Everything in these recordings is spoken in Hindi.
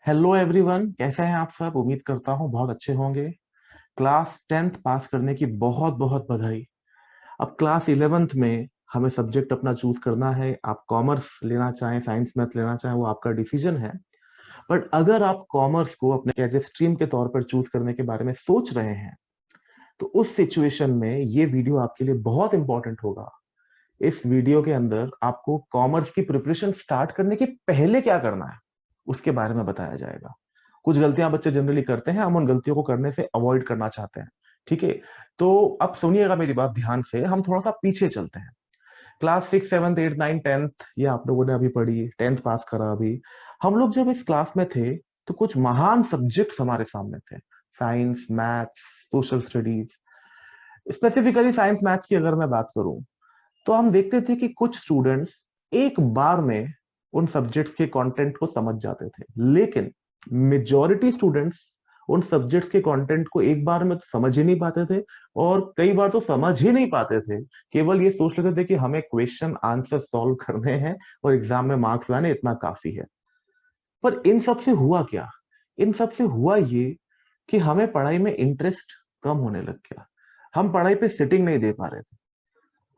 हेलो एवरीवन, कैसे हैं आप सब। उम्मीद करता हूँ बहुत अच्छे होंगे। क्लास 10th पास करने की बहुत बहुत बधाई। अब क्लास 11th में हमें सब्जेक्ट अपना चूज करना है। आप कॉमर्स लेना चाहें, साइंस मैथ लेना चाहें, वो आपका डिसीजन है। बट अगर आप कॉमर्स को अपने कैरियर स्ट्रीम के तौर पर चूज करने के बारे में सोच रहे हैं, तो उस सिचुएशन में ये वीडियो आपके लिए बहुत इंपॉर्टेंट होगा। इस वीडियो के अंदर आपको कॉमर्स की प्रिपरेशन स्टार्ट करने के पहले क्या करना है, उसके बारे में बताया जाएगा। कुछ गलतियां बच्चे जनरली करते हैं, हम उन गलतियों को करने से अवॉइड करना चाहते हैं। ठीक है, तो अब सुनिएगा मेरी बात ध्यान से। हम थोड़ा सा पीछे चलते हैं। क्लास 6, 7, 8, 9, 10th ये आप लोगों ने अभी पढ़ी, 10th पास करा अभी। हम लोग जब इस क्लास में थे तो कुछ महान सब्जेक्ट्स हमारे सामने थे। Science, maths, social studies. Specifically science maths की अगर मैं बात करूं, तो हम देखते थे कि कुछ स्टूडेंट्स एक बार में उन सब्जेक्ट्स के कंटेंट को समझ जाते थे, लेकिन मेजॉरिटी स्टूडेंट्स उन सब्जेक्ट्स के कंटेंट को एक बार में तो समझ ही नहीं पाते थे, और कई बार तो समझ ही नहीं पाते थे। केवल ये सोच लेते थे कि हमें क्वेश्चन आंसर सॉल्व करने हैं और एग्जाम में मार्क्स लाने, इतना काफी है। पर इन सब से हुआ क्या? इन सब से हुआ ये कि हमें पढ़ाई में इंटरेस्ट कम होने लग गया। हम पढ़ाई पे सिटिंग नहीं दे पा रहे थे,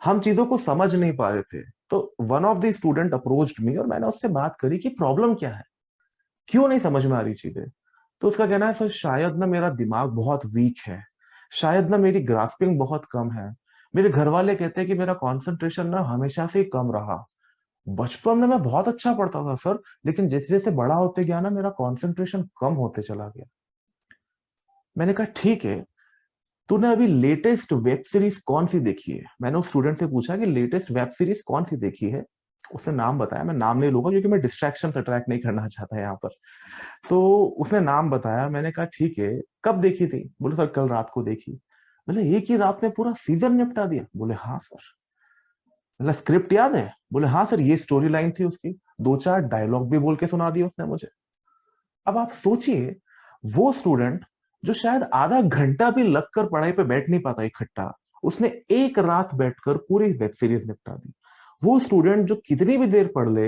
हम चीजों को समझ नहीं पा रहे थे। तो one of the student approached मी और मैंने उससे बात करी कि प्रॉब्लम क्या है, क्यों नहीं समझ में आ रही चीजें। तो उसका कहना है, सर शायद ना मेरा दिमाग बहुत वीक है, शायद ना मेरी ग्रास्पिंग बहुत कम है। मेरे घर वाले कहते हैं कि मेरा कंसंट्रेशन ना हमेशा से ही कम रहा। बचपन में मैं बहुत अच्छा पढ़ता था सर, लेकिन जैसे जैसे बड़ा होते गया ना, मेरा कंसंट्रेशन कम होते चला गया। मैंने कहा ठीक है, तूने अभी लेटेस्ट वेब सीरीज कौन सी देखी है? मैंने उस स्टूडेंट से पूछा कि लेटेस्ट वेब सीरीज कौन सी देखी है। उसने नाम बताया, मैं नाम नहीं लूंगा क्योंकि मैं डिस्ट्रैक्शन अट्रैक्ट नहीं करना चाहता यहाँ पर। तो उसने नाम बताया, मैंने कहा ठीक है, कब देखी थी? बोले सर कल रात को देखी। बोले एक ही रात में पूरा सीजन निपटा दिया? बोले हाँ सर। बोला स्क्रिप्ट याद है? बोले हाँ सर, ये स्टोरी लाइन थी उसकी, दो चार डायलॉग भी बोल के सुना दिए उसने मुझे। अब आप सोचिए, वो स्टूडेंट जो शायद आधा घंटा भी लगकर पढ़ाई पे बैठ नहीं पाता इकट्ठा, उसने एक रात बैठकर पूरी वेब सीरीज निपटा दी। वो स्टूडेंट जो कितनी भी देर पढ़ ले,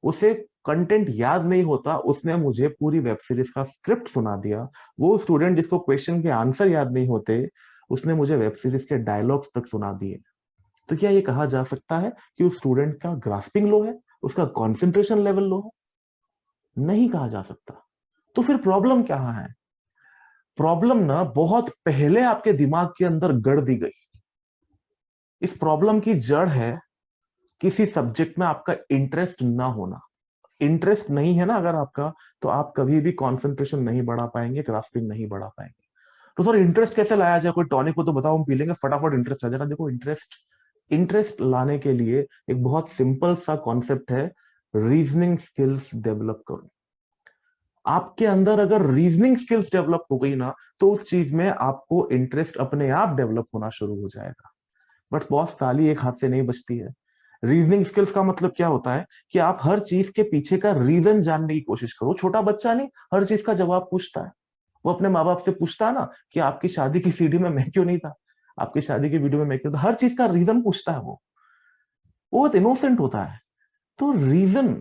उसे कंटेंट याद नहीं होता, उसने मुझे पूरी वेब सीरीज का स्क्रिप्ट सुना दिया। वो स्टूडेंट जिसको क्वेश्चन के आंसर याद नहीं होते, उसने मुझे वेब सीरीज के डायलॉग्स तक सुना दिए। तो क्या ये कहा जा सकता है कि उस स्टूडेंट का ग्रास्पिंग लो है, उसका कॉन्सेंट्रेशन लेवल लो है? नहीं कहा जा सकता। तो फिर प्रॉब्लम क्या है? प्रॉब्लम ना बहुत पहले आपके दिमाग के अंदर गड़ दी गई। इस प्रॉब्लम की जड़ है किसी सब्जेक्ट में आपका इंटरेस्ट ना होना। इंटरेस्ट नहीं है ना अगर आपका, तो आप कभी भी कंसंट्रेशन नहीं बढ़ा पाएंगे, ग्रास्पिंग नहीं बढ़ा पाएंगे। तो सर इंटरेस्ट कैसे लाया जाए? कोई टॉनिक हो तो बताओ, हम पी लेंगे फटाफट इंटरेस्ट आ जाएगा। देखो, इंटरेस्ट इंटरेस्ट लाने के लिए एक बहुत सिंपल सा कॉन्सेप्ट है, रीजनिंग स्किल्स डेवलप करो। आपके अंदर अगर रीजनिंग स्किल्स डेवलप हो गई ना, तो उस चीज में आपको इंटरेस्ट अपने आप डेवलप होना शुरू हो जाएगा। बट बॉस, ताली एक हाथ से नहीं बजती है। रीजनिंग स्किल्स का मतलब क्या होता है कि आप हर चीज के पीछे का रीजन जानने की कोशिश करो। छोटा बच्चा नहीं हर चीज का जवाब पूछता है। वो अपने माँ बाप से पूछता है ना कि आपकी शादी की सीडी में मैं क्यों नहीं था, आपकी शादी की वीडियो में मैं क्यों था। हर चीज का रीजन पूछता है वो बहुत इनोसेंट होता है। तो रीजन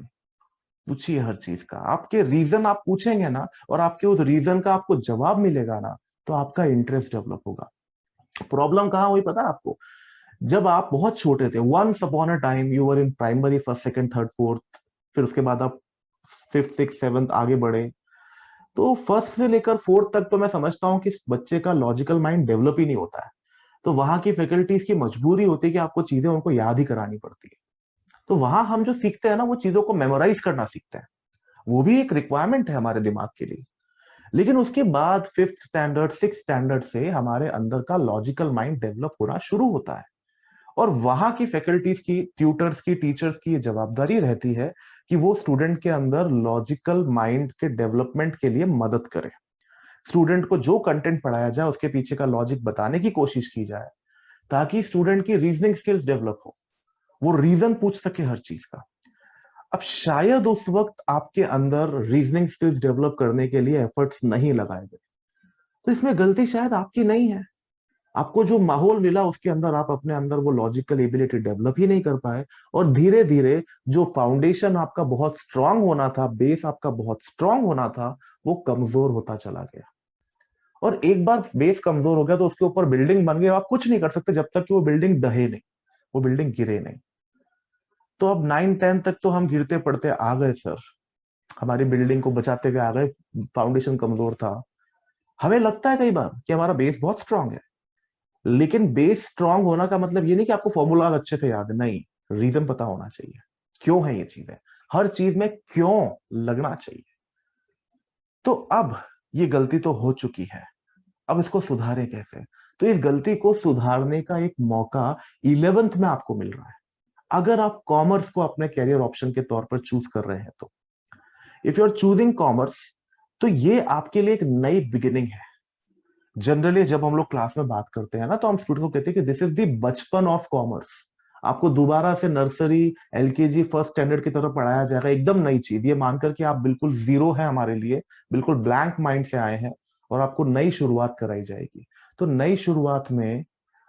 पूछिए हर चीज का। आपके रीजन आप पूछेंगे ना, और आपके उस रीजन का आपको जवाब मिलेगा ना, तो आपका इंटरेस्ट डेवलप होगा। प्रॉब्लम कहाँ हुई पता है आपको? जब आप बहुत छोटे थे, once upon a time you were in primary, first second third fourth, फिर उसके बाद आप फिफ्थ सिक्स सेवंथ आगे बढ़े। तो फर्स्ट से लेकर फोर्थ तक तो मैं समझता हूँ कि बच्चे का लॉजिकल माइंड डेवलप ही नहीं होता है। तो वहां की फैकल्टीज की मजबूरी होती है कि आपको चीजें उनको याद ही करानी पड़ती है। तो वहां हम जो सीखते हैं ना, वो चीजों को मेमोराइज करना सीखते हैं। वो भी एक रिक्वायरमेंट है हमारे दिमाग के लिए। लेकिन उसके बाद फिफ्थ स्टैंडर्ड, सिक्स स्टैंडर्ड से हमारे अंदर का लॉजिकल माइंड डेवलप होना शुरू होता है। और वहां की फैकल्टीज की, ट्यूटर्स की, टीचर्स की ये जवाबदारी रहती है कि वो स्टूडेंट के अंदर लॉजिकल माइंड के डेवलपमेंट के लिए मदद करे। स्टूडेंट को जो कंटेंट पढ़ाया जाए उसके पीछे का लॉजिक बताने की कोशिश की जाए, ताकि स्टूडेंट की रीजनिंग स्किल्स डेवलप हो, वो रीजन पूछ सके हर चीज का। अब शायद उस वक्त आपके अंदर रीजनिंग स्किल्स डेवलप करने के लिए एफर्ट्स नहीं लगाए गए, तो इसमें गलती शायद आपकी नहीं है। आपको जो माहौल मिला उसके अंदर आप अपने अंदर वो लॉजिकल एबिलिटी डेवलप ही नहीं कर पाए, और धीरे धीरे जो फाउंडेशन आपका बहुत स्ट्रांग होना था, बेस आपका बहुत स्ट्रांग होना था, वो कमजोर होता चला गया। और एक बार बेस कमजोर हो गया तो उसके ऊपर बिल्डिंग बन गई, आप कुछ नहीं कर सकते जब तक कि वो बिल्डिंग ढहे नहीं, वो बिल्डिंग गिरे नहीं। तो अब 9-10 तक तो हम गिरते पड़ते आ गए सर, हमारी बिल्डिंग को बचाते हुए आ गए, फाउंडेशन कमजोर था। हमें लगता है कई बार कि हमारा बेस बहुत स्ट्रांग है, लेकिन बेस स्ट्रांग होना का मतलब ये नहीं कि आपको फॉर्मूला अच्छे से याद है, नहीं, रीजन पता होना चाहिए, क्यों है ये चीजें, हर चीज में क्यों लगना चाहिए। तो अब ये गलती तो हो चुकी है, अब इसको सुधारें कैसे? तो इस गलती को सुधारने का एक मौका 11th में आपको मिल रहा है, अगर आप कॉमर्स को अपने कैरियर ऑप्शन के तौर पर चूज कर रहे हैं तो। If you are choosing commerce, तो ये आपके लिए एक नई बिगिनिंग है। जनरली जब हम लोग क्लास में बात करते हैं ना, तो हम स्टूडेंट को कहते हैं कि दिस इज द बचपन ऑफ कॉमर्स। आपको दोबारा से नर्सरी, एलकेजी, फर्स्ट स्टैंडर्ड की तरफ पढ़ाया जाएगा, एकदम नई चीज, ये मानकर कि आप बिल्कुल जीरो है हमारे लिए, बिल्कुल ब्लैंक माइंड से आए हैं, और आपको नई शुरुआत कराई जाएगी। तो नई शुरुआत में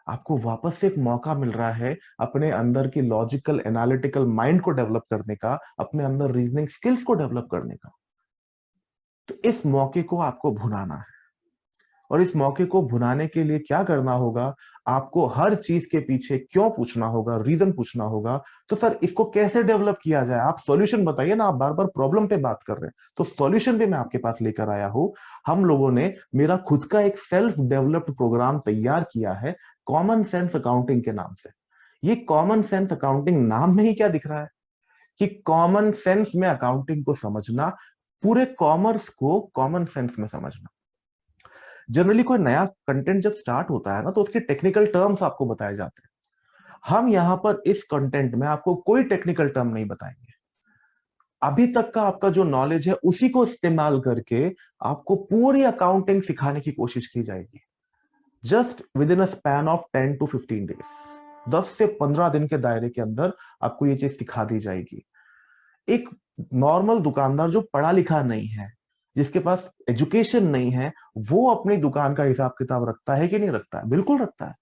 आपको वापस से एक मौका मिल रहा है अपने अंदर की लॉजिकल एनालिटिकल माइंड को डेवलप करने का, अपने अंदर रीजनिंग स्किल्स को डेवलप करने का। तो इस मौके को आपको भुनाना है, और इस मौके को भुनाने के लिए क्या करना होगा, आपको हर चीज के पीछे क्यों पूछना होगा, रीजन पूछना होगा। तो सर इसको कैसे डेवलप किया जाए, आप सॉल्यूशन बताइए ना, आप बार बार प्रॉब्लम पे बात कर रहे हैं, तो सॉल्यूशन भी मैं आपके पास लेकर आया हूं। हम लोगों ने मेरा खुद का एक सेल्फ डेवलप्ड प्रोग्राम तैयार किया है, कॉमन सेंस अकाउंटिंग के नाम से। ये कॉमन सेंस अकाउंटिंग नाम में ही क्या दिख रहा है कि कॉमन सेंस में अकाउंटिंग को समझना, पूरे कॉमर्स को कॉमन सेंस में समझना। जनरली कोई नया कंटेंट जब स्टार्ट होता है ना, तो उसके टेक्निकल टर्म्स आपको बताए जाते हैं। हम यहां पर इस कंटेंट में आपको कोई टेक्निकल टर्म नहीं बताएंगे। अभी तक का आपका जो नॉलेज है उसी को इस्तेमाल करके आपको पूरी अकाउंटिंग सिखाने की कोशिश की जाएगी, just with in a span of 10 to 15 days. 10 से 15 दिन के दायरे के अंदर आपको ये चीज सिखा दी जाएगी। एक नॉर्मल दुकानदार जो पढ़ा लिखा नहीं है, जिसके पास एजुकेशन नहीं है, वो अपनी दुकान का हिसाब किताब रखता है कि नहीं रखता है? बिल्कुल रखता है।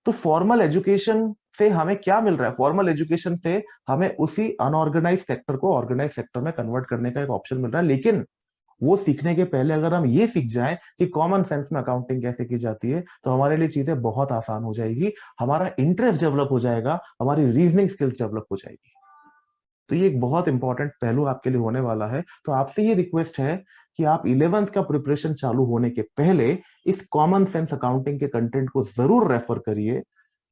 तो फॉर्मल एजुकेशन से हमें क्या मिल रहा है? फॉर्मल एजुकेशन से हमें उसी अनऑर्गेनाइज सेक्टर को ऑर्गेनाइज सेक्टर में कन्वर्ट करने का एक ऑप्शन मिल रहा है। लेकिन वो सीखने के पहले अगर हम ये सीख जाएं कि कॉमन सेंस में अकाउंटिंग कैसे की जाती है, तो हमारे लिए चीजें बहुत आसान हो जाएगी, हमारा इंटरेस्ट डेवलप हो जाएगा, हमारी रीजनिंग स्किल्स डेवलप हो जाएगी। तो ये एक बहुत इंपॉर्टेंट पहलू आपके लिए होने वाला है। तो आपसे ये रिक्वेस्ट है कि आप 11th का प्रिपरेशन चालू होने के पहले इस कॉमन सेंस अकाउंटिंग के कंटेंट को जरूर रेफर करिए।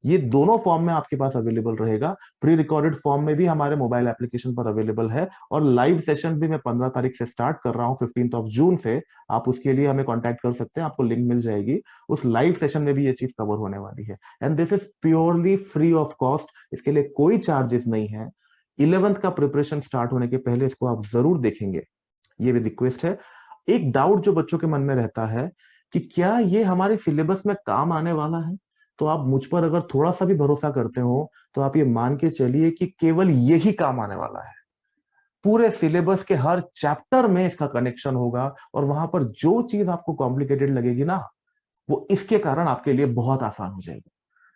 ये दोनों फॉर्म में आपके पास अवेलेबल रहेगा, प्री रिकॉर्डेड फॉर्म में भी हमारे मोबाइल एप्लीकेशन पर अवेलेबल है, और लाइव सेशन भी मैं 15 तारीख से स्टार्ट कर रहा हूँ, 15 जून से। आप उसके लिए हमें कांटेक्ट कर सकते हैं, आपको लिंक मिल जाएगी। उस लाइव सेशन में भी ये चीज कवर होने वाली है, and this is purely free of cost, इसके लिए कोई चार्जेस नहीं है। 11th का प्रिपरेशन स्टार्ट होने के पहले इसको आप जरूर देखेंगे, ये भी रिक्वेस्ट है। एक डाउट जो बच्चों के मन में रहता है कि क्या ये हमारे सिलेबस में काम आने वाला है, तो आप मुझ पर अगर थोड़ा सा भी भरोसा करते हो, तो आप ये मान के चलिए कि केवल यही काम आने वाला है। पूरे सिलेबस के हर चैप्टर में इसका कनेक्शन होगा, और वहां पर जो चीज आपको कॉम्प्लिकेटेड लगेगी ना, वो इसके कारण आपके लिए बहुत आसान हो जाएगी।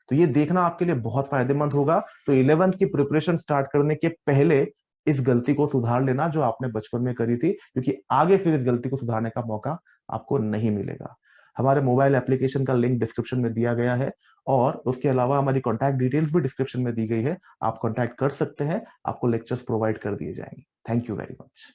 तो ये देखना आपके लिए बहुत फायदेमंद होगा। तो 11th की प्रिपरेशन स्टार्ट करने के पहले इस गलती को सुधार लेना जो आपने बचपन में करी थी, क्योंकि आगे फिर इस गलती को सुधारने का मौका आपको नहीं मिलेगा। हमारे मोबाइल एप्लीकेशन का लिंक डिस्क्रिप्शन में दिया गया है, और उसके अलावा हमारी कॉन्टैक्ट डिटेल्स भी डिस्क्रिप्शन में दी गई है, आप कॉन्टैक्ट कर सकते हैं, आपको लेक्चर्स प्रोवाइड कर दिए जाएंगे। Thank you very much.